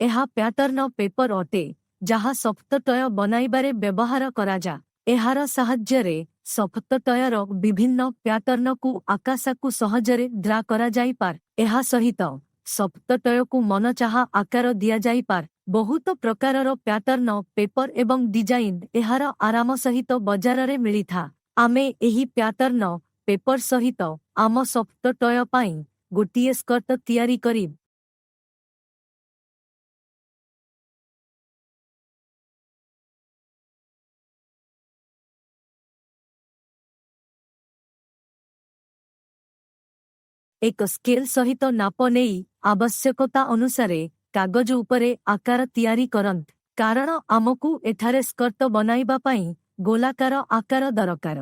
ଏହା pattern paper ଅଟେ ଯାହା ସଫ୍ଟଟୟ ବନାଇବାରେ ବ୍ୟବହାର କରାଯା। ଏହାର ସାହାଯ୍ୟରେ ସଫ୍ଟଟୟର ବିଭିନ୍ନ ପ୍ୟାଟର୍ନକୁ ଆକାଶକୁ ସହଜରେ ଡ୍ରା କରାଯାଇପାରେ। ଏହା ସହିତ ସଫ୍ଟଟୟକୁ ମନଚାହା ଆକାର ଦିଆଯାଇପାରେ। ବହୁତ ପ୍ରକାରର ପ୍ୟାଟର୍ନ ପେପର ଏବଂ ଡିଜାଇନ ଏହାର ଆରାମ ସହିତ ବଜାରରେ ମିଳିଥା। ଆମେ ଏହି ପ୍ୟାଟର୍ନ ପେପର ସହିତ ଆମ ସଫ୍ଟଟୟ ପାଇଁ ଗୋଟିଏ ସ୍କର୍ଟ ତିଆରି କରିବୁ। ଏକ ସ୍କେଲ ସହିତ ନାପ ନେଇ ଆବଶ୍ୟକତା ଅନୁସାରେ କାଗଜ ଉପରେ ଆକାର ତିଆରି କରନ୍ତି। କାରଣ ଆମକୁ ଏଠାରେ ସ୍କର୍ଟ ବନାଇବା ପାଇଁ ଗୋଲାକାର ଆକାର ଦରକାର।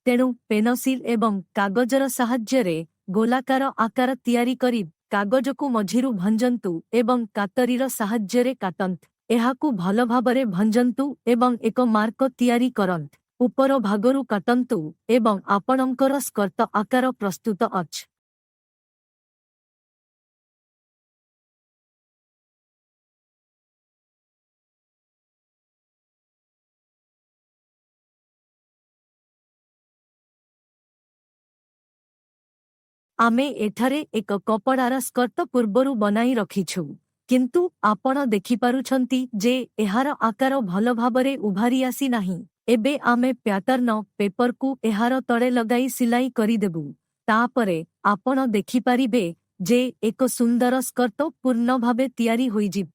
ତେଣୁ ପେନସିଲ ଏବଂ କାଗଜର ସାହାଯ୍ୟରେ ଗୋଲାକାର ଆକାର ତିଆରି କରି କାଗଜକୁ ମଝିରୁ ଭଞ୍ଜନ୍ତୁ ଏବଂ କାତରିର ସାହାଯ୍ୟରେ କାଟନ୍ତୁ। ଏହାକୁ ଭଲ ଭାବରେ ଭଞ୍ଜନ୍ତୁ ଏବଂ ଏକ ମାର୍କ ତିଆରି କରନ୍ତୁ। ଉପର ଭାଗରୁ କାଟନ୍ତୁ ଏବଂ ଆପଣଙ୍କର ସ୍କର୍ଟ ଆକାର ପ୍ରସ୍ତୁତ ଅଛି। ଆମେ ଏଠାରେ ଏକ କପଡ଼ାର ସ୍କର୍ଟ ପୂର୍ବରୁ ବନାଇ ରଖିଛୁ, କିନ୍ତୁ ଆପଣ ଦେଖିପାରୁଛନ୍ତି ଯେ ଏହାର ଆକାର ଭଲ ଭାବରେ ଉଭାରି ଆସି ନାହିଁ। ଏବେ ଆମେ ପ୍ୟାଟର୍ନ ପେପରକୁ ଏହାର ତଳେ ଲଗାଇ ସିଲାଇ କରିଦେବୁ। ତାପରେ ଆପଣ ଦେଖିପାରିବେ ଯେ ଏକ ସୁନ୍ଦର ସ୍କର୍ଟ ପୂର୍ଣ୍ଣ ଭାବେ ତିଆରି ହୋଇଯିବ।